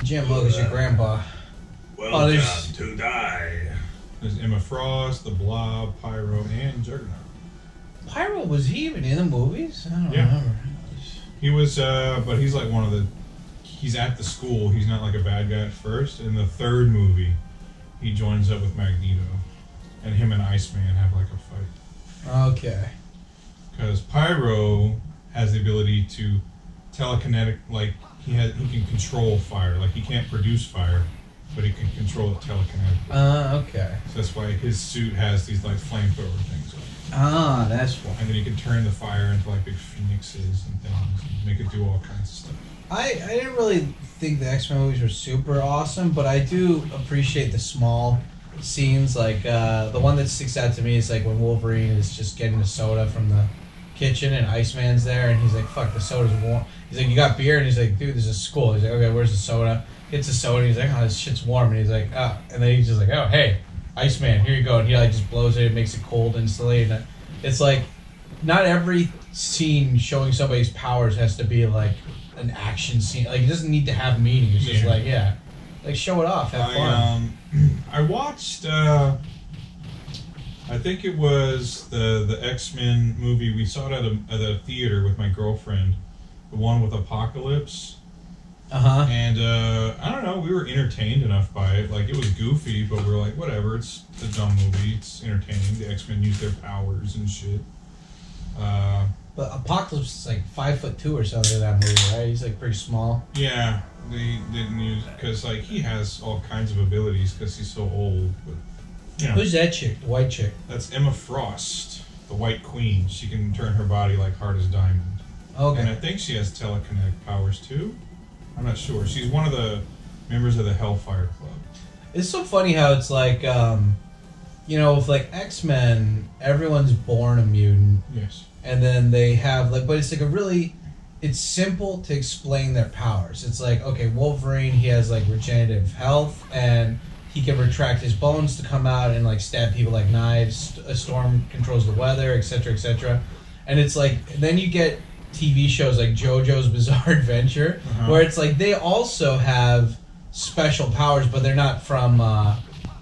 Jim, look, it's your grandpa. Welcome to die. There's Emma Frost, the Blob, Pyro, and Juggernaut. Pyro, was he even in the movies? I don't remember. He was, but he's like one of the... He's at the school. He's not like a bad guy at first. In the third movie, he joins up with Magneto. And him and Iceman have like a fight. Okay. Because Pyro has the ability to telekinetic, like he can control fire. Like he can't produce fire, but he can control it telekinetically. Okay. So that's why his suit has these like flamethrower things on it. Ah, that's why. And then he can turn the fire into like big phoenixes and things and make it do all kinds of stuff. I didn't really think the X-Men movies were super awesome, but I do appreciate the small scenes. Like, the one that sticks out to me is like when Wolverine is just getting a soda from the kitchen and Iceman's there, and he's like, fuck, the soda's warm. He's like, you got beer? And he's like, dude, there's a school. He's like, okay, where's the soda? Gets the soda, and he's like, oh, this shit's warm. And he's like, oh. And then he's just like, oh, hey, Iceman, here you go. And he like just blows it and makes it cold instantly. And it's like, not every scene showing somebody's powers has to be like an action scene. Like, it doesn't need to have meaning. It's just like, like, show it off, have fun. I watched, I think it was the X-Men movie. We saw it at a theater with my girlfriend, the one with Apocalypse. And I don't know, we were entertained enough by it. Like, it was goofy, but we were like, whatever, it's a dumb movie, it's entertaining. The X-Men use their powers and shit. But Apocalypse is like 5'2" or something in that movie, right? He's like pretty small. Yeah, they didn't use, because like he has all kinds of abilities because he's so old. But you know, who's that chick? The white chick? That's Emma Frost, the White Queen. She can turn her body like hard as diamond. Okay. And I think she has telekinetic powers too. I'm not sure. She's one of the members of the Hellfire Club. It's so funny how it's like, you know, with like X-Men, everyone's born a mutant. Yes. And then they have like, but it's like a really, it's simple to explain their powers. It's like, okay, Wolverine, he has like regenerative health, and he can retract his bones to come out and like stab people like knives. Storm controls the weather, etc., etc. And it's like, then you get TV shows like JoJo's Bizarre Adventure, where it's like they also have special powers, but they're not from,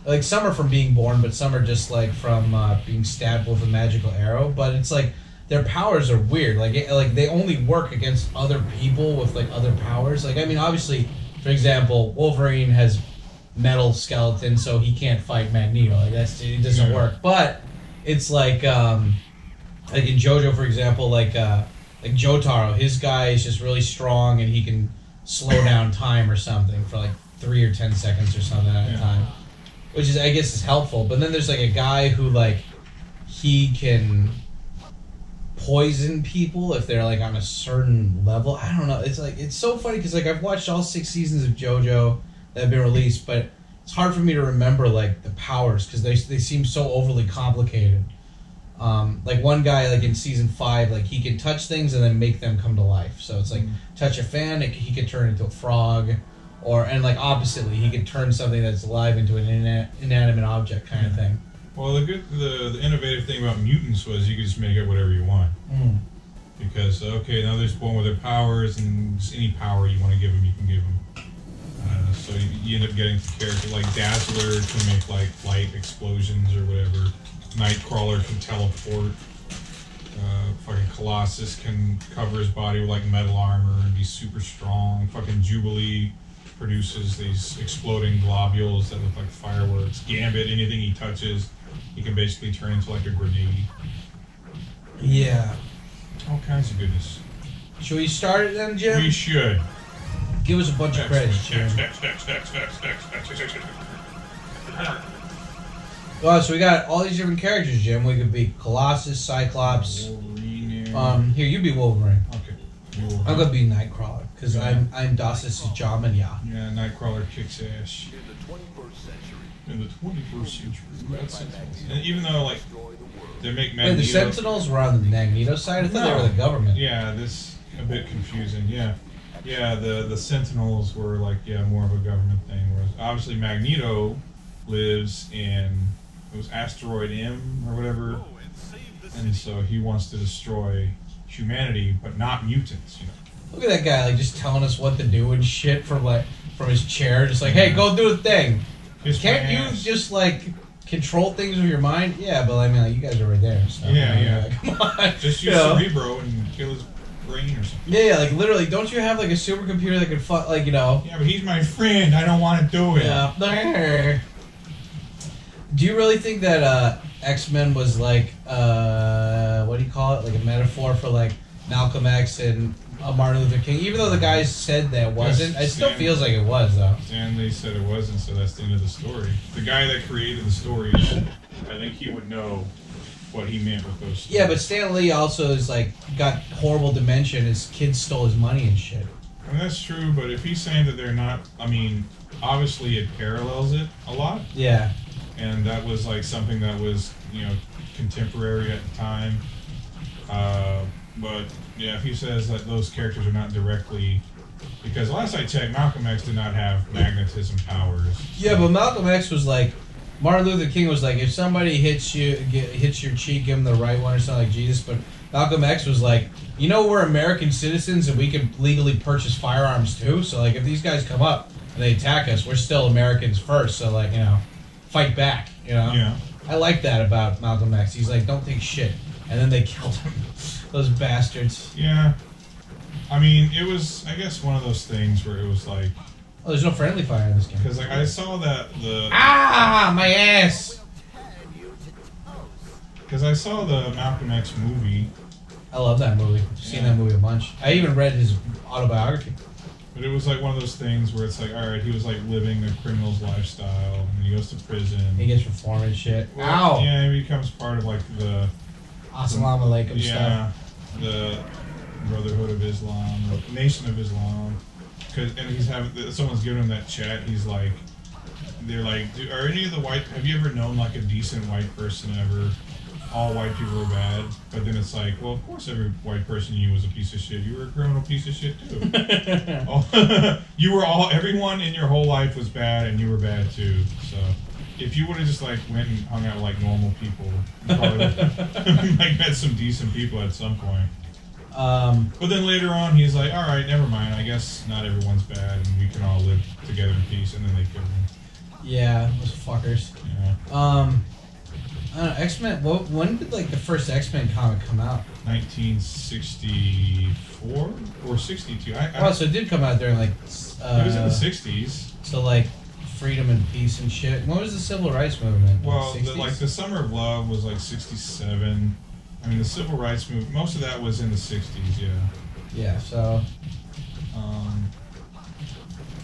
like some are from being born, but some are just like from being stabbed with a magical arrow. But it's like, their powers are weird. Like they only work against other people with like other powers. Like, I mean, obviously, for example, Wolverine has metal skeleton, so he can't fight Magneto. Like it doesn't work. But it's like in JoJo, for example, like Jotaro, his guy is just really strong and he can slow down time or something for like 3 or 10 seconds or something at a time, which is, I guess, is helpful. But then there's like a guy who like he can poison people if they're like on a certain level. I don't know. It's like, it's so funny because like I've watched all 6 seasons of JoJo that have been released, but it's hard for me to remember like the powers because they seem so overly complicated. Like one guy like in season 5, like he can touch things and then make them come to life. So it's like touch a fan, he could turn into a frog, and like oppositely, he could turn something that's alive into an inanimate object kind of thing. Well, the innovative thing about mutants was you could just make it whatever you want. Because, okay, now they're born with their powers, and just any power you want to give them, you can give them. So you end up getting the character like Dazzler can make like light explosions or whatever. Nightcrawler can teleport. Fucking Colossus can cover his body with like metal armor and be super strong. Fucking Jubilee produces these exploding globules that look like fireworks. Gambit, anything he touches, he can basically turn into like a grenade. Yeah. All kinds of goodness. Should we start it then, Jim? We should. Give us a bunch of credits, Jim. Well, so we got all these different characters, Jim. We could be Colossus, Cyclops. Wolverine. Here, you be Wolverine. Okay. I'm gonna be Nightcrawler because I'm Dasus Jaman, Yeah, Nightcrawler kicks ass. In the 21st century. And even though like they make Magneto. Wait, the Sentinels were on the Magneto side. I thought they were the government. Yeah, this a bit confusing. Yeah, the Sentinels were like more of a government thing. Whereas obviously Magneto lives in asteroid M or whatever, and so he wants to destroy humanity, but not mutants. You know. Look at that guy, like just telling us what to do and shit for from his chair, just like, hey, go do a thing. Kiss Can't my you ass. just like control things with your mind? Yeah, but I mean, like, you guys are right there. So, Yeah. Like, come on. Just You use know? Cerebro and kill his brain or something. Yeah, like literally, don't you have like a supercomputer that can fuck, like, you know? Yeah, but he's my friend. I don't want to do it. Yeah. Do you really think that X-Men was like, what do you call it? Like a metaphor for like Malcolm X and Martin Luther King? Even though the guys said that wasn't, Yes, it still Stan- feels like it was though. Stanley said it wasn't, so that's the end of the story. The guy that created the stories, I think he would know what he meant with those stories. Yeah, but Stan Lee also is like got horrible dementia. And his kids stole his money and shit. I mean, that's true, but if he's saying that they're not, I mean, obviously it parallels it a lot. Yeah. And that was like something that was, you know, contemporary at the time. But yeah, if he says that those characters are not directly, because last I checked, Malcolm X did not have magnetism powers. Yeah, but Malcolm X was like, Martin Luther King was like, if somebody hits your cheek, give them the right one or something like Jesus. But Malcolm X was like, you know, we're American citizens and we can legally purchase firearms too. So like, if these guys come up and they attack us, we're still Americans first. So like, you know, fight back. You know. Yeah. I like that about Malcolm X. He's like, don't take shit, and then they killed him. Those bastards. Yeah. I mean, it was, I guess, one of those things where it was like, Oh, there's no friendly fire in this game. because like I saw that the My ass! because I saw the Malcolm X movie, I love that movie. I've seen that movie a bunch. I even read his autobiography. but it was like one of those things where it's like, all right, he was like living a criminal's lifestyle, and he goes to prison. He gets reformed and shit. Well, Ow! Yeah, he becomes part of like the Assalamu alaikum yeah stuff. the Brotherhood of Islam, or Nation of Islam. And he's having someone's giving him that chat. He's like, they're like, are any of the white? Have you ever known like a decent white person ever? All white people are bad, but then it's like, well, of course, every white person you knew was a piece of shit. You were a criminal piece of shit too. Everyone in your whole life was bad, and you were bad too. So, if you would have just like went and hung out with like normal people, you probably would like met some decent people at some point. But then later on, he's like, all right, never mind. I guess not everyone's bad, and we can all live together in peace. And then they killed him. Yeah, those fuckers. Yeah. I don't know, X-Men, when did like the first X-Men comic come out? 1964 or 62. Oh, so it did come out during like... it was in the 60s. So like freedom and peace and shit. When was the Civil Rights Movement? Well, Like 60s? the Summer of Love was like 67. I mean, the Civil Rights Movement, most of that was in the 60s, yeah. Yeah, so... Um,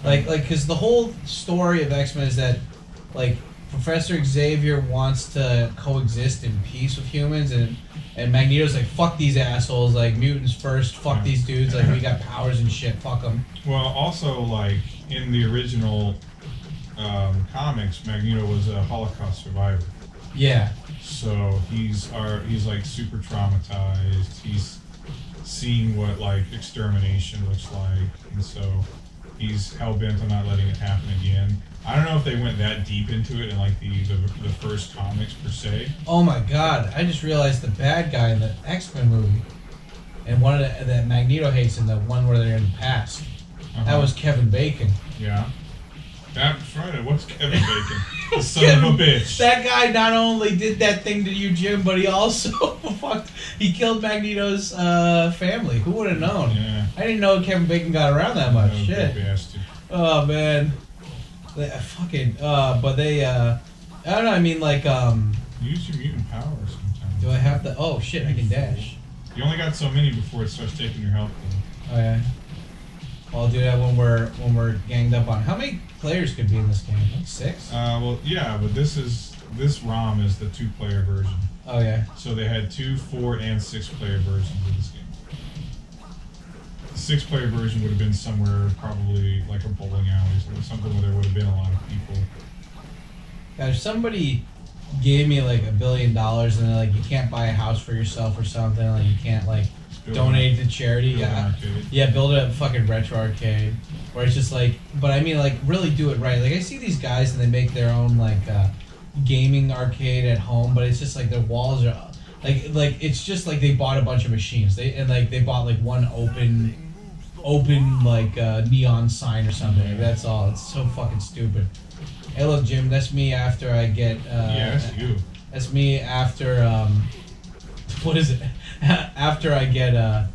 Like, because the whole story of X-Men is that, like, Professor Xavier wants to coexist in peace with humans, and Magneto's like, fuck these assholes, like, mutants first, fuck these dudes, like, we got powers and shit, fuck them. well, also, like, in the original comics, Magneto was a Holocaust survivor. Yeah. So he's like super traumatized. He's seen what like extermination looks like, and so he's hell bent on not letting it happen again. I don't know if they went that deep into it in like the first comics per se. Oh my god, I just realized the bad guy in the X-Men movie, and one of that Magneto hates in the one where they're in the past, that was Kevin Bacon. Yeah. That's right, it was Kevin Bacon. The son of a bitch. That guy not only did that thing to you, Jim, but he also he killed Magneto's family. Who would have known? Yeah. I didn't know Kevin Bacon got around that much. No, Shit. bastard. Oh man. But they I don't know, I mean like Use your mutant power sometimes. do I have the oh shit, I can dash. You only got so many before it starts taking your health. Oh yeah. Well, I'll do that when we're ganged up on. How many players could be in this game? Like 6? Well, yeah, but this ROM is the 2-player version. Oh yeah. So they had 2, 4, and 6-player versions of this game. The 6-player version would have been somewhere probably like a bowling alley, or something where there would have been a lot of people. God, if somebody gave me like $1 billion and they're like, you can't buy a house for yourself or something, like you can't like donate to charity, build a fucking retro arcade where it's just like, but I mean like really do it right. Like I see these guys and they make their own like gaming arcade at home, but it's just like their walls are like it's just like they bought a bunch of machines. They bought like one open open like neon sign or something. Like, that's all. It's so fucking stupid. Hey, look, Jim. That's me after I get. Yeah, that's you. That's me after. What is it? After I get.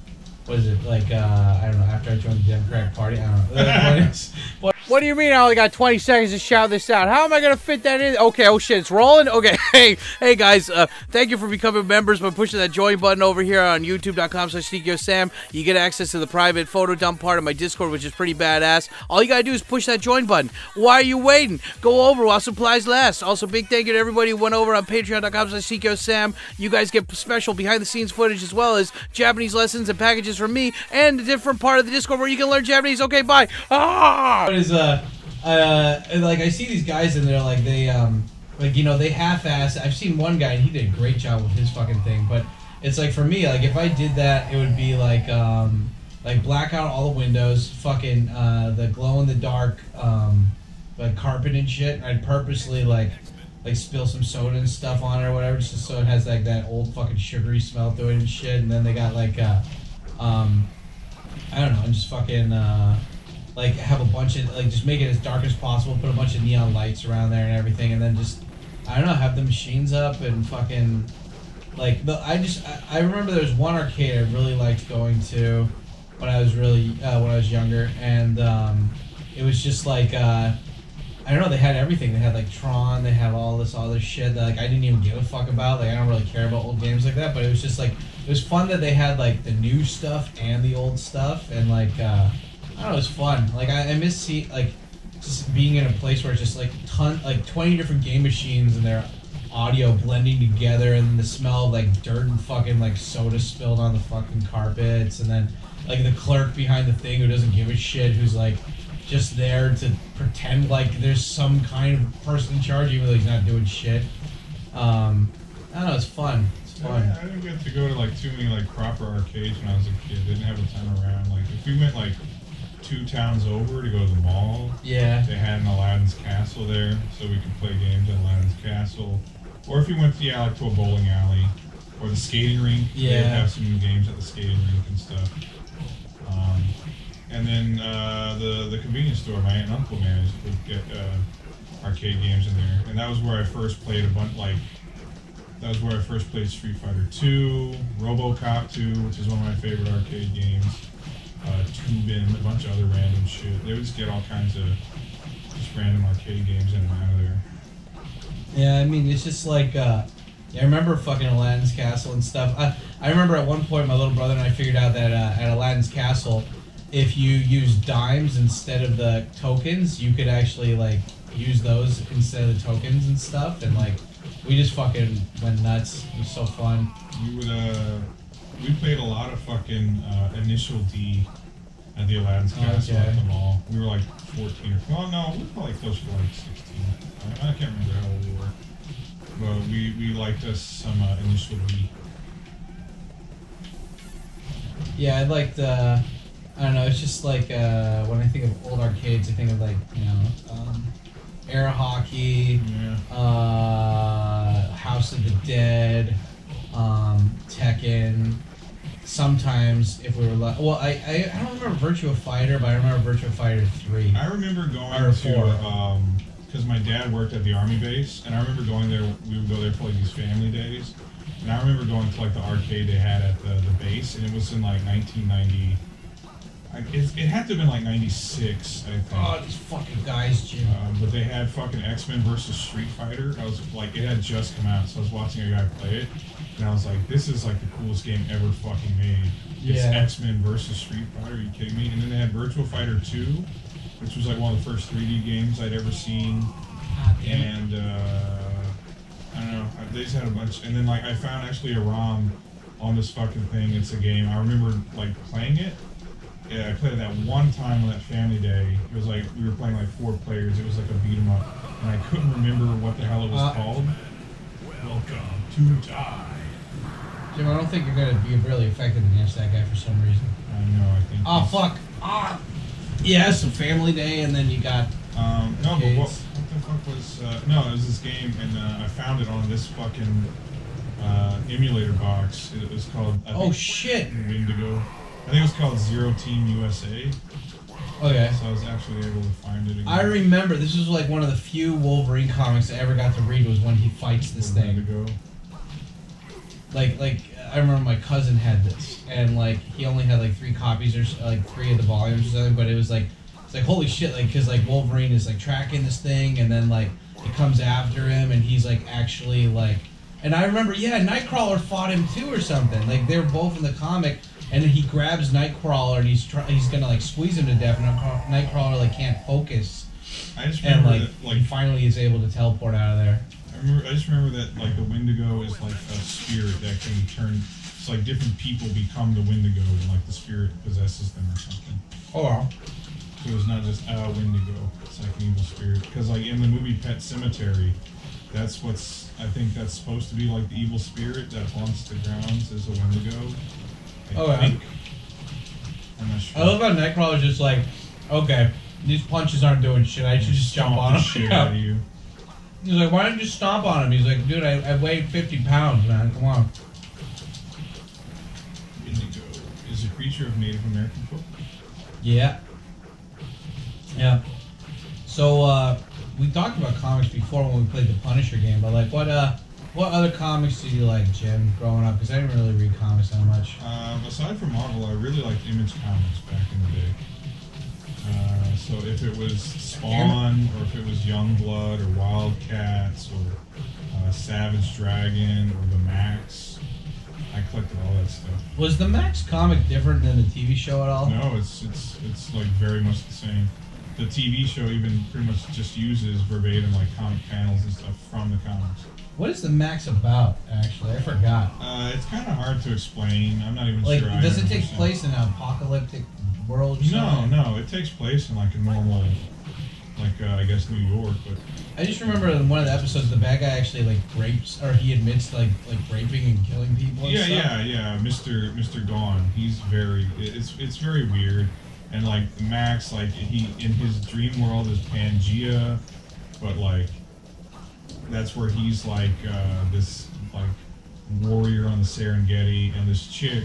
What is it like? I don't know. After I join the Democratic Party, I don't know. What do you mean I only got 20 seconds to shout this out? How am I going to fit that in? Okay, oh shit, it's rolling? Okay, hey guys, thank you for becoming members by pushing that join button over here on youtube.com/Tkyosam. You get access to the private photo dump part of my Discord, which is pretty badass. All you got to do is push that join button. Why are you waiting? Go over while supplies last. Also, big thank you to everybody who went over on patreon.com/Tkyosam. You guys get special behind-the-scenes footage as well as Japanese lessons and packages from me and a different part of the Discord where you can learn Japanese. Okay, bye. Ah! Like I see these guys and they're like like, you know, they half-ass. I've seen one guy and he did a great job with his fucking thing, but it's like for me, like if I did that, it would be like black out all the windows, fucking the glow in the dark like carpet and shit. I'd purposely like spill some soda and stuff on it or whatever, just so it has like that old fucking sugary smell to it and shit. And then they got like I don't know, and just fucking like have a bunch of like just make it as dark as possible, put a bunch of neon lights around there and everything, and then just I don't know, have the machines up and fucking like I remember there was one arcade I really liked going to when I was younger, and it was just like I don't know, they had everything. They had like Tron, they had all this other shit that like I didn't even give a fuck about. Like I don't really care about old games like that, but it was just like it was fun that they had like the new stuff and the old stuff, and like I don't know, it was fun. Like I miss like just being in a place where it's just like 20 different game machines and their audio blending together, and then the smell of like dirt and fucking like soda spilled on the fucking carpets, and then like the clerk behind the thing who doesn't give a shit, who's like just there to pretend like there's some kind of person in charge even though he's not doing shit. I don't know, it's fun. It's fun. I didn't get to go to like too many like proper arcades when I was a kid. Didn't have a ton around. Like if we went like 2 towns over to go to the mall, yeah, they had an Aladdin's Castle there, so we could play games at Aladdin's Castle. Or if you went like to a bowling alley or the skating rink, yeah, they'd have some games at the skating rink and stuff. And then the convenience store my aunt and uncle managed would get arcade games in there, and that was where I first played that was where I first played Street Fighter 2, RoboCop 2, which is one of my favorite arcade games. Tubin, a bunch of other random shit. They would just get all kinds of just random arcade games in and out of there. Yeah, I mean, it's just like, I remember fucking Aladdin's Castle and stuff. I remember at one point my little brother and I figured out that at Aladdin's Castle, if you use dimes instead of the tokens, you could actually, like, use those instead of the tokens and stuff. And, like, we just fucking went nuts. It was so fun. We played a lot of fucking Initial D at the Aladdin's Castle at the mall. We were like 14 or... Well, no, we were probably close to like 16. I can't remember how old we were. But we liked us some Initial D. Yeah, I liked... I don't know, it's just like when I think of old arcades, I think of like, you know, air hockey, House of the Dead, Tekken. Sometimes, if we were well, I don't remember Virtua Fighter, but I remember Virtua Fighter 3. I remember going to because my dad worked at the army base, and I remember going there. We would go there for like these family days, and I remember going to like the arcade they had at the base, and it was in like 1990. It had to have been like 96, I think. Oh, these fucking guys, Jim. But they had fucking Xmen versus Street Fighter. I was like, it had just come out, so I was watching a guy play it, and I was like, this is like the coolest game ever fucking made. It's Xmen versus Street Fighter. Are you kidding me? And then they had Virtua Fighter 2, which was like one of the first 3D games I'd ever seen. And I don't know, they just had a bunch. And then like I found actually a ROM on this fucking thing. It's a game. I remember like playing it. Yeah, I played it that one time on that family day. It was like, we were playing like 4 players. It was like a beat 'em up. And I couldn't remember what the hell it was called. Welcome to Die. Jim, I don't think you're going to be really effective against that guy for some reason. I know, I think. Oh, fuck. Ah. Yeah, some family day, and then you got... no, but what the fuck was... no, it was this game, and I found it on this fucking emulator box. It was called... Oh, shit. Indigo. I think it was called Zero Team USA. Okay. So I was actually able to find it again. I remember this was like one of the few Wolverine comics I ever got to read was when he fights this thing. Like I remember my cousin had this, and like he only had like 3 copies or like 3 of the volumes or something. But it was like it's like holy shit, like because like Wolverine is like tracking this thing, and then like it comes after him, and he's like actually like. And I remember, yeah, Nightcrawler fought him too or something. Like they were both in the comic. And then he grabs Nightcrawler and he's gonna like squeeze him to death, and Nightcrawler like can't focus. I just remember and that, like he finally is able to teleport out of there. I just remember that like the Wendigo is like a spirit that can turn. It's like different people become the Wendigo, and like the spirit possesses them or something. Oh wow. So it's not just a Wendigo. It's like an evil spirit. Because like in the movie Pet Sematary, that's what's I think that's supposed to be like the evil spirit that haunts the grounds is a Wendigo. I think. I'm not sure. I love how Nightcrawler's just like, okay, these punches aren't doing shit. I should just jump on him. Shit out of you. He's like, why don't you just stomp on him? He's like, dude, I weighed 50 pounds, man. Come on. Wendigo is a creature of Native American folk. Yeah. Yeah. So we talked about comics before when we played the Punisher game, but like, what other comics did you like, Jim, growing up? Because I didn't really read comics that much. Aside from Marvel, I really liked Image Comics back in the day. So if it was Spawn, or if it was Youngblood, or Wildcats, or Savage Dragon, or the Max, I collected all that stuff. Was the Max comic different than the TV show at all? No, it's like very much the same. The TV show even pretty much just uses verbatim like comic panels and stuff from the comics. What is the Max about, actually? I forgot. It's kind of hard to explain. I'm not even like, sure. Does it take place in an apocalyptic world or something? No. It takes place in like a normal, like, I guess New York. But I just remember in one of the episodes, the bad guy actually, like, rapes, or he admits, like raping and killing people and stuff. Yeah. Mr. Gone. He's very, it's very weird. And, like, Max, like, he, in his dream world is Pangea, but, like, that's where he's like this like warrior on the Serengeti, and this chick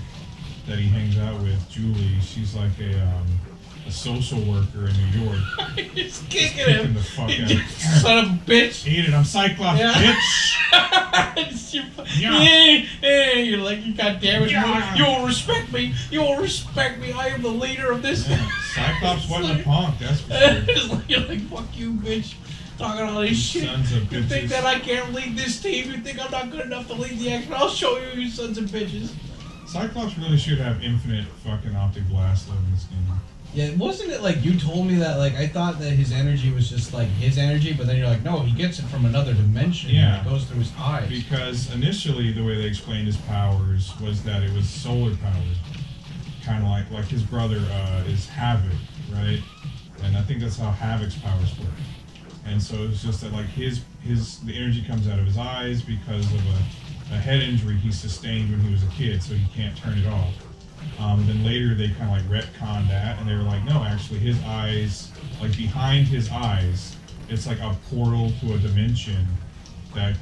that he hangs out with, Julie, she's like a social worker in New York. He's kicking him. The fuck out. Son of a bitch. Eat it, I'm Cyclops, bitch. Hey, you're like, you goddamn it. You will respect me. You will respect me. I am the leader of this. Yeah. Cyclops wasn't a punk, that's for sure. You're like, fuck you, bitch. Talking all this shit. You think that I can't lead this team? You think I'm not good enough to lead the X-Men? I'll show you, you sons of bitches. Cyclops really should have infinite fucking optic blast though in this game. Yeah, wasn't it like you told me that, like, I thought that his energy was just like his energy, but then you're like, no, he gets it from another dimension. Yeah. And it goes through his eyes. Because initially the way they explained his powers was that it was solar powered. Kind of like his brother is Havoc, right? And I think that's how Havoc's powers work. And so it's just that like the energy comes out of his eyes because of a head injury he sustained when he was a kid, so he can't turn it off. Then later they kind of like retconned that, and they were like, no, actually his eyes, like behind his eyes, it's like a portal to a dimension that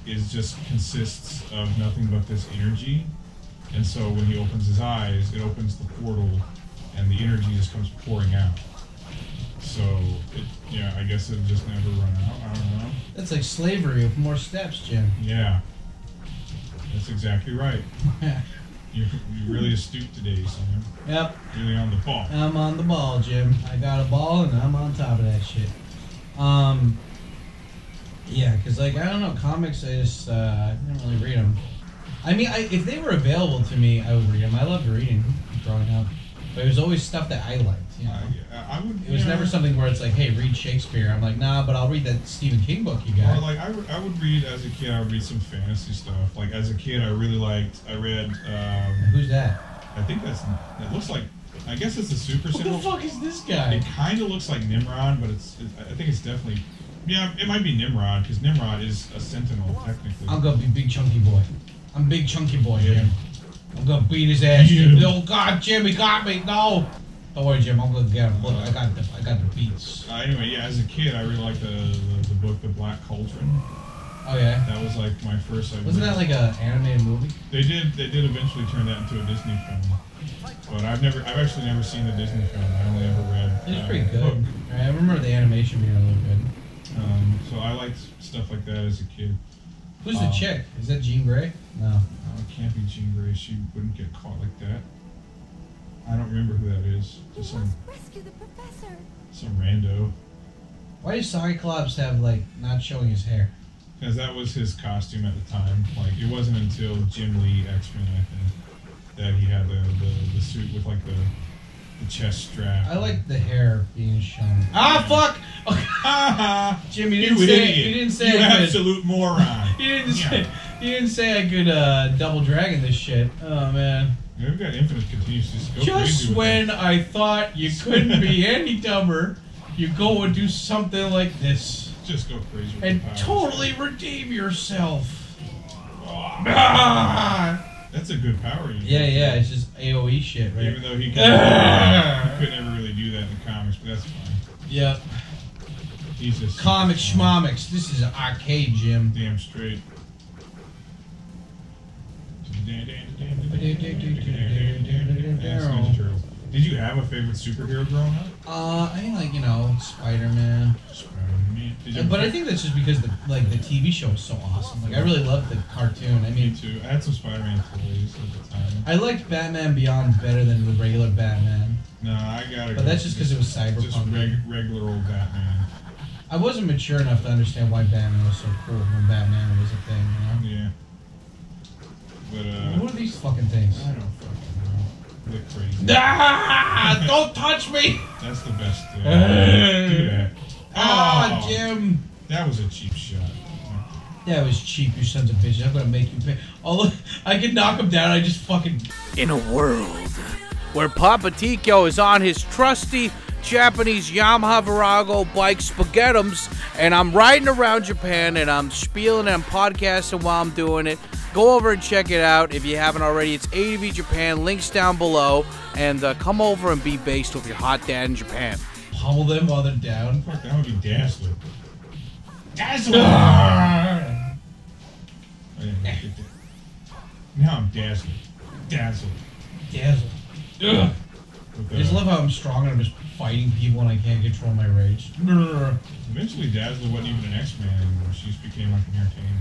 consists of nothing but this energy. And so when he opens his eyes, it opens the portal, and the energy just comes pouring out. So, I guess it'll just never run out. I don't know. That's like slavery with more steps, Jim. Yeah. That's exactly right. You're really astute today, Sam. Yep. Really on the ball. I'm on the ball, Jim. I got a ball, and I'm on top of that shit. Yeah, because, like, I don't know, comics, I just didn't really read them. I mean, if they were available to me, I would read them. I loved reading growing up. But it was always stuff that I liked, you know? I would. It was never something where it's like, hey, read Shakespeare. I'm like, nah, but I'll read that Stephen King book you got. Or like, I would read, as a kid, I would read some fantasy stuff. Like, as a kid, I read... Who's that? I think it looks like, I guess it's a super What the fuck is this guy? It kind of looks like Nimrod, but I think it's definitely... Yeah, it might be Nimrod, because Nimrod is a sentinel, technically. I'm gonna be big chunky boy. I'm big chunky boy, Yeah. Jim. I'm gonna beat his ass. Yeah. Oh God, Jim, he got me. No. Don't worry, Jim. I'm gonna get him. Look, I got the beats. Anyway, yeah, as a kid, I really liked the book, The Black Cauldron. Oh yeah. That was like my first. Wasn't that like an animated movie? They did eventually turn that into a Disney film. But I've actually never seen the Disney film. I only ever read. It's pretty good. Book. I remember the animation being a little good. So I liked stuff like that as a kid. Who's the chick? Is that Jean Grey? No. It can't be Jean Grey. She wouldn't get caught like that. I don't remember who that is. Just Rescue the professor. some rando. Why does Cyclops have like not showing his hair? Because that was his costume at the time. Like it wasn't until Jim Lee Xmen, I think, that he had the suit with like the chest strap. I like the hair being shown. Ah, fuck! Jim, you didn't say you I could. absolute moron. You didn't say I could double dragon this shit. Oh man. Yeah, we've got infinite continues. Just go Just crazy with when that. I thought you couldn't be any dumber, you go and do something like this. Just go crazy with And the powers. totally redeem yourself. Oh, Ah! that's a good power. Yeah, it's just AoE shit, right? Even though he could never really do that in the comics, but that's fine. Yep. He's just Comics schmomics. This is an arcade, Jim. damn straight. Did you have a favorite superhero growing up? I think like Spider-Man. But I think that's just because the TV show is so awesome. Like I really loved the cartoon. I Me mean, too. I had some Spider-Man toys at the time. I liked Batman Beyond better than the regular Batman. No, I gotta. But that's just because it was cyberpunk. Just regular old Batman. I wasn't mature enough to understand why Batman was so cool when Batman was a thing. Yeah. But What are these fucking things? I don't fucking know. They're crazy. Ah! Don't touch me! That's the best thing. Do that. Ah, Oh, Jim! that was a cheap shot. That was cheap, you sons of bitches. I'm gonna make you pay. Oh, look, I can knock him down. I just fucking. In a world where Papa Tykyo is on his trusty Japanese Yamaha Virago bike spaghettums, and I'm riding around Japan, and I'm spieling and I'm podcasting while I'm doing it. Go over and check it out if you haven't already. It's ADV Japan, links down below, and come over and be based with your hot dad in Japan. Pummel them while they're down. Fuck, that would be Dazzler. Dazzler! I didn't get that. Now I'm Dazzler. Dazzle. Dazzle. Ugh. With I just love how I'm strong and I'm just fighting people and I can't control my rage. Eventually, Dazzler wasn't even an X-Man anymore. She just became like an entertainer.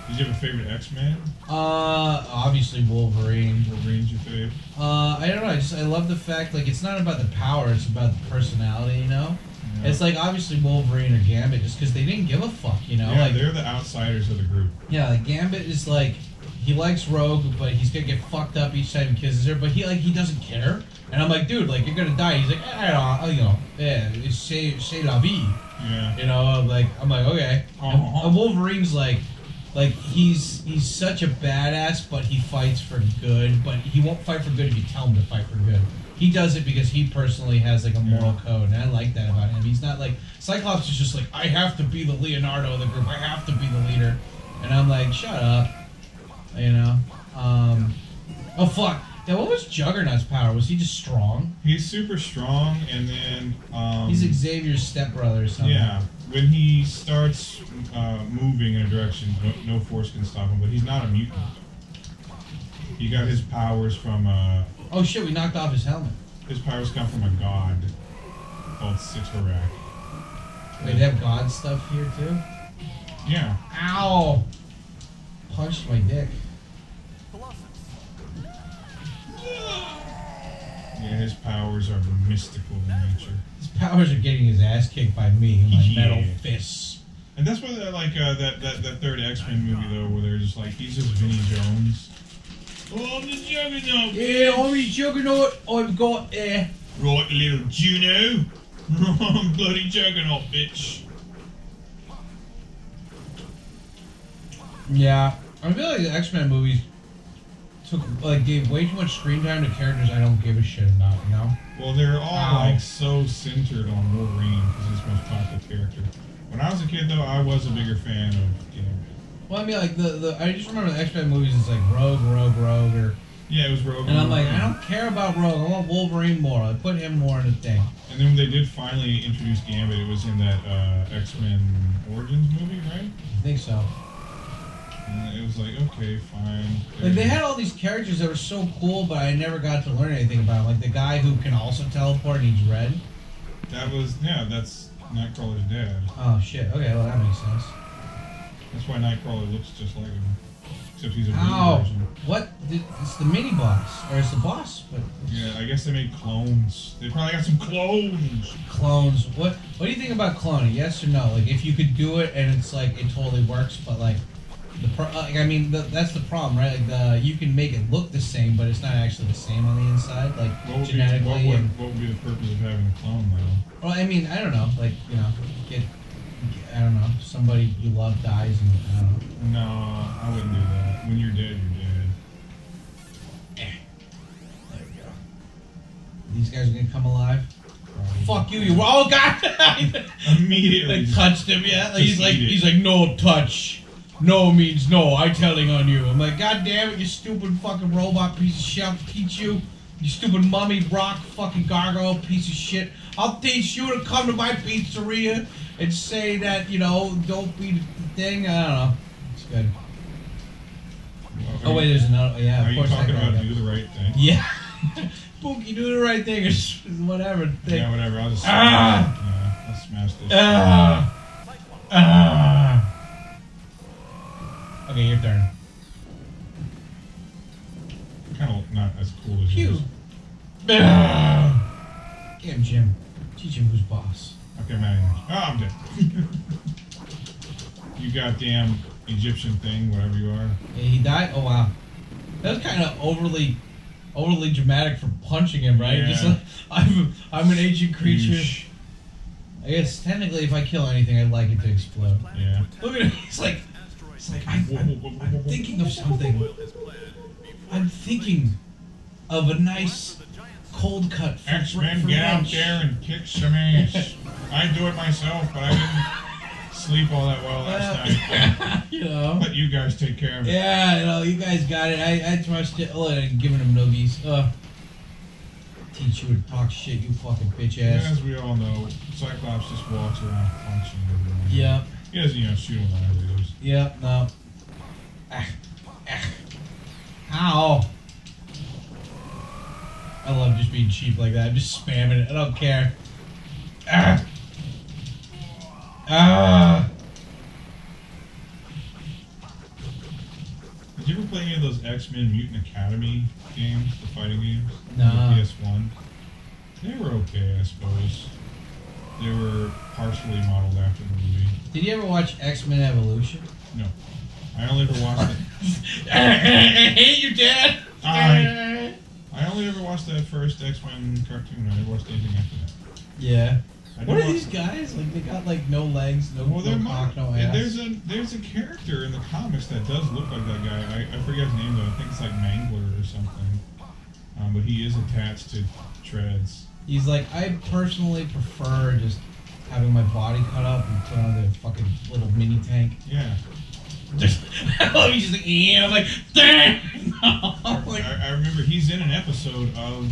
Did you have a favorite X-Man? Obviously Wolverine. Wolverine's your fave? I don't know. I love the fact it's not about the power. It's about the personality. Yeah. It's like obviously Wolverine or Gambit just because they didn't give a fuck. Yeah, they're the outsiders of the group. Yeah, Gambit is he likes Rogue, but he's gonna get fucked up each time he kisses her. But he doesn't care. And I'm like, dude, you're gonna die. He's like, I don't know, yeah, it's c'est la vie. Yeah. I'm like, okay. And Wolverine's he's such a badass, but he fights for good. But he won't fight for good if you tell him to fight for good. He does it because he personally has a moral code, and I like that about him. He's not Cyclops is just I have to be the Leonardo of the group. I have to be the leader, and I'm like, shut up, Oh fuck. Yeah, what was Juggernaut's power? Was he just strong? He's super strong, and then He's Xavier's stepbrother or something. Yeah, when he starts moving in a direction, no force can stop him. But he's not a mutant. He got his powers from Oh shit! We knocked off his helmet. His powers come from a god called Sixarak. Wait, they have god stuff here too? Yeah. Ow! Punched my dick. Yeah, his powers are mystical in nature. His powers are getting his ass kicked by me in my metal fists. And that's why I like that third X-Men movie though, where they're just he's just Vinnie Jones. Oh, I'm the Juggernaut. Yeah, I'm the Juggernaut. I've got right, little Juno. I'm bloody Juggernaut, bitch. Yeah, I feel like the X-Men movies gave way too much screen time to characters I don't give a shit about, Well, they're all so centered on Wolverine because he's the most popular character. When I was a kid, though, I was a bigger fan of Gambit. Well, I mean, I just remember the X-Men movies is Rogue, or Yeah, it was Rogue. And I'm like, I don't care about Rogue. I want Wolverine more. I put him more in the thing. And then when they did finally introduce Gambit, it was in that X-Men Origins movie, right? I think so. And it was like, okay, fine. Like, they had all these characters that were so cool, but I never got to learn anything about them. Like the guy who can also teleport and he's red. That was, yeah, that's Nightcrawler's dad. Oh, shit. Okay, well, that makes sense. That's why Nightcrawler looks just like him. Except he's a blue Ow! version. What? It's the mini boss. Or it's the boss. But Yeah, I guess they made clones. They probably got some clones. clones. What do you think about cloning? Yes or no? Like, if you could do it and it's like, it totally works, but like, that's the problem, right? Like, you can make it look the same, but it's not actually the same on the inside, like, genetically. What would be the purpose of having a clone, though? Well, I mean, I don't know. Like, you know, I don't know, somebody you love dies and, I don't know. No, I wouldn't do that. When you're dead, you're dead. There we go. These guys are gonna come alive? Probably. Fuck you, oh god! Immediately. Like, touched him, yeah? Like, he's like, no touch. No means no, I telling on you. I'm like, god damn it, you stupid fucking robot piece of shit, I'll teach you. You stupid mummy rock fucking gargoyle piece of shit. I'll teach you to come to my pizzeria and say that, you know, don't be the thing. I don't know. It's good. Well, Oh wait, there's another. Yeah, are of course. you talking about do the right thing? Yeah. Pookie, do the right thing or whatever. Thing. Yeah, whatever. I'll just Ah! I'll smash this. Okay, your turn. Kind of not as cool as Phew. yours. Get him, Jim. Teach him who's boss. Okay, I'm out of here. Oh, I'm dead. You goddamn Egyptian thing, whatever you are. Yeah, he died? Oh, wow. That was kind of overly dramatic for punching him, right? Yeah. Just like, I'm an ancient creature. Yeesh. I guess technically if I kill anything, I'd like it to explode. Yeah. Look at him. He's like I'm thinking of something. I'm thinking of a nice cold cut for X-Men, for get out lunch. there and kick some ass. I do it myself, but I didn't sleep all that well last night. You know. Let you guys take care of it. Yeah, you know, you guys got it. I trust it. Oh, and giving him noogies. Teach you to talk shit, you fucking bitch ass. As we all know, Cyclops just walks around punching everyone. Yeah. He doesn't, shoot them whenever he goes. Yeah, no. Ow. I love just being cheap like that. I'm just spamming it. I don't care. Did you ever play any of those X-Men Mutant Academy games, the fighting games? No. On the PS1? They were okay, I suppose. They were partially modeled after the movie. Did you ever watch X-Men Evolution? No. I only ever watched it. I hate you, Dad! I only ever watched that first X-Men cartoon. I never watched anything after that. Yeah. I did What are watch- these guys? Like, they got, like, no legs, no, Well, no cock, no ass. there's a character in the comics that does look like that guy. I forget his name though. I think it's like Mangler or something. But he is attached to Treads. He's like, I personally prefer just having my body cut up and put on the fucking little mini tank. Yeah. Just, I love you, just like, yeah, I'm like, damn! I remember he's in an episode of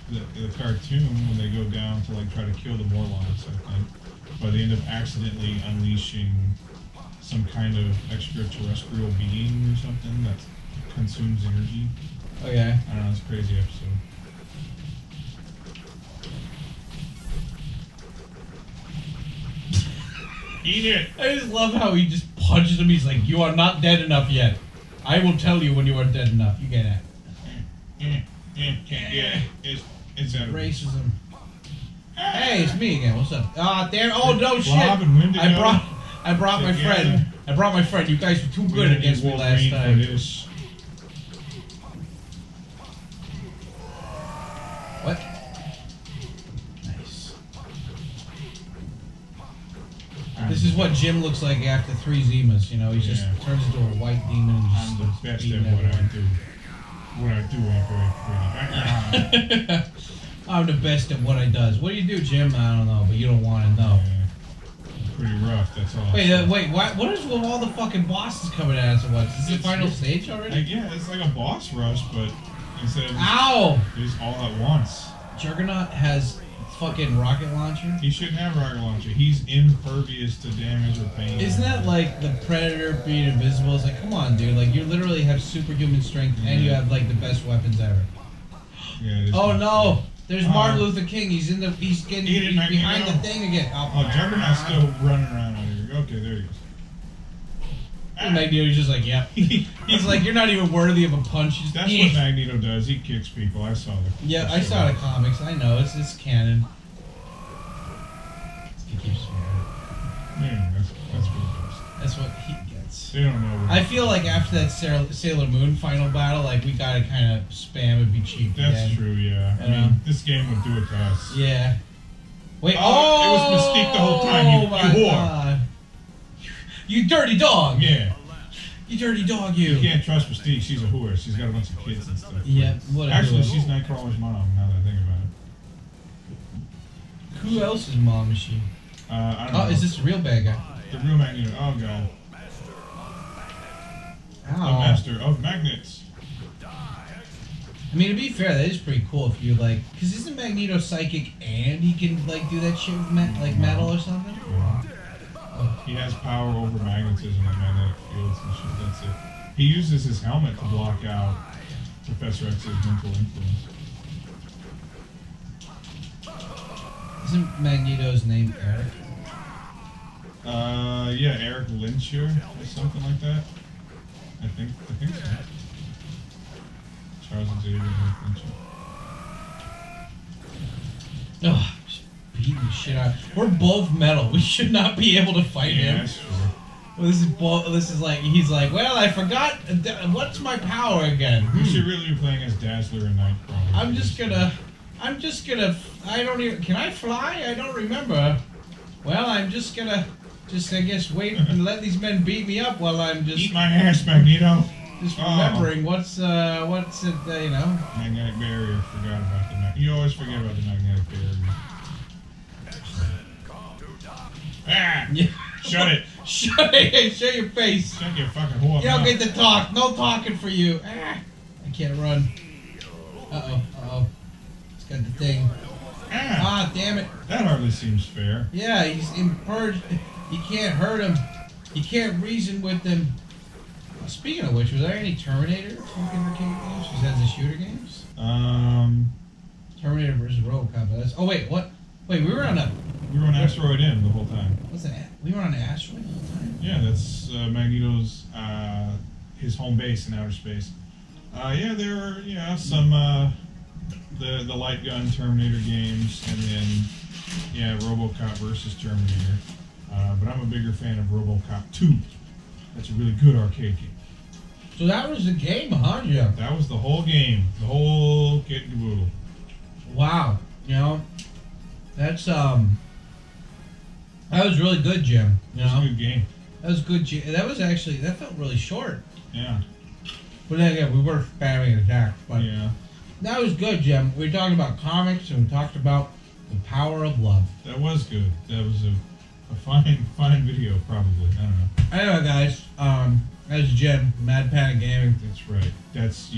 the cartoon when they go down to like try to kill the Morlocks, I think. But they end up accidentally unleashing some kind of extraterrestrial being or something that consumes energy. Okay. I don't know, it's a crazy episode. Eat it! I just love how he just punches him. He's like, you are not dead enough yet. I will tell you when you are dead enough. You get it. Yeah, it's that Racism. Hey, it's me again. What's up? Damn. Oh, no shit. Bob and Wendigo I brought my together. friend. I brought my friend. You guys were too good against me last time. What? Nice. This is what Jim looks like after 3 Zimas. You know, he just turns into a white demon and just I'm the best beating at what I everyone. do. What I do ain't very pretty. I'm the best at what I does. What do you do, Jim? I don't know, but you don't want to know. Pretty rough, that's all. Wait, what is with all the fucking bosses coming at us at once? Is this the final stage already? Yeah, it's like a boss rush, but Instead of Ow! just all at once. Juggernaut has fucking rocket launcher. He shouldn't have a rocket launcher. He's impervious to damage or pain. Isn't that like the Predator being invisible? It's like, come on, dude. Like, you literally have superhuman strength and you have like the best weapons ever. Yeah, oh no! There's Martin Luther King. He's getting behind the thing again. Oh, Juggernaut's still running around out here. Okay, there he goes. And Magneto's just like, yeah. He's like, you're not even worthy of a punch. That's what Magneto does. He kicks people. I saw that. Yeah, I saw the comics. I know. It's canon. He keeps swearing. Yeah, that's what he does. That's what he gets. They don't know. I feel like after that Sailor Moon final battle, like, we gotta kind of spam and be cheap. That's again. true, yeah. I mean, this game would do it to us. Yeah. Wait, it was Mystique the whole time. You whore. God. You dirty dog! Yeah. You dirty dog, you! You can't trust Mystique. She's a whore. She's got a bunch of kids and stuff. Yeah, whatever. Actually, she's Nightcrawler's mom, now that I think about it. Who else's mom is she? I don't know. Is this the real bad guy? The real Magneto. Oh, God. Ow. The master of magnets. I mean, to be fair, that is pretty cool if you, like... Because isn't Magneto psychic and he can, like, do that shit with, metal or something? Yeah. He has power over magnetism and magnetic fields and shit. That's it. He uses his helmet to block out Professor X's mental influence. Isn't Magneto's name Eric? Yeah, Eric Lyncher or something like that. I think so. Charles Xavier Eric Lyncher. Ugh, just beating the shit out. We're both metal. We should not be able to fight him. That's true. Well, this is like, he's like, well, I forgot, what's my power again? We should really be playing as Dazzler and Nightcrawler. I'm just gonna, I don't even, can I fly? I don't remember. Well, I'm just gonna, I guess, wait and let these men beat me up while I'm just... Eat my ass, Magneto! Just remembering what's it, you know? Magnetic barrier, forgot about the you always forget about the magnetic barrier. Ah! Yeah. Shut it! Shut it! Shut your face! Shut your fucking whore. You don't get to talk. No talking for you. Ah! I can't run. Uh-oh. It's got the thing. Ah, damn it. That hardly seems fair. Yeah, he's impurged. You can't hurt him. You can't reason with him. Speaking of which, was there any Terminator fucking arcade games besides the shooter games? Terminator versus RoboCop. Oh wait, what? Wait, we were on Asteroid M the whole time. What's that? We were on an asteroid the whole time? Yeah, that's Magneto's his home base in outer space. Yeah, there were some the light gun Terminator games, and then RoboCop versus Terminator. But I'm a bigger fan of RoboCop 2. That's a really good arcade game. So that was the game, huh, Jim? That was the whole game, the whole kit and caboodle. Wow, that's that was really good, Jim. It was a good game. That was good. That was actually, that felt really short. Yeah. But then again, we were spamming attack. But yeah. That was good, Jim. We talked about comics and we talked about the power of love. That was good. That was a fine video, probably. I don't know. Anyway, guys, that's Jim, Mad Panic Gaming. That's right. That's,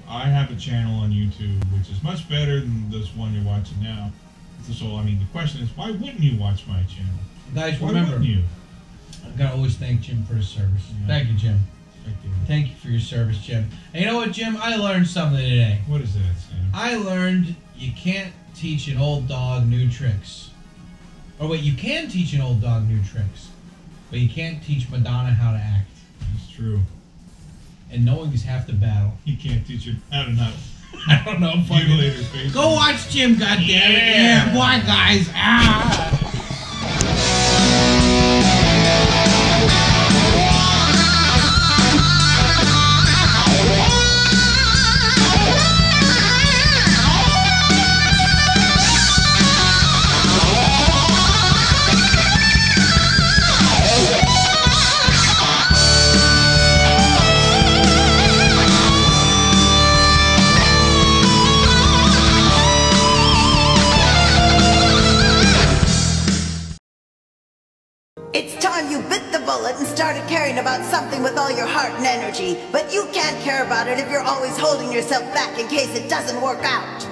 I have a channel on YouTube, which is much better than this one you're watching now. So, I mean, the question is, why wouldn't you watch my channel? Guys, why remember, wouldn't you? I've got to always thank Jim for his service. Yeah. Thank you, Jim. Thank you. Thank you for your service, Jim. And you know what, Jim? I learned something today. What is that, Sam? I learned you can't teach an old dog new tricks. Or wait, you can teach an old dog new tricks, but you can't teach Madonna how to act. That's true. And knowing is half the battle. You can't teach her how to not. I don't know. Mutilator face. Go watch Jim, goddammit. Yeah, boy, guys. Ah. It's time you bit the bullet and started caring about something with all your heart and energy. But you can't care about it if you're always holding yourself back in case it doesn't work out.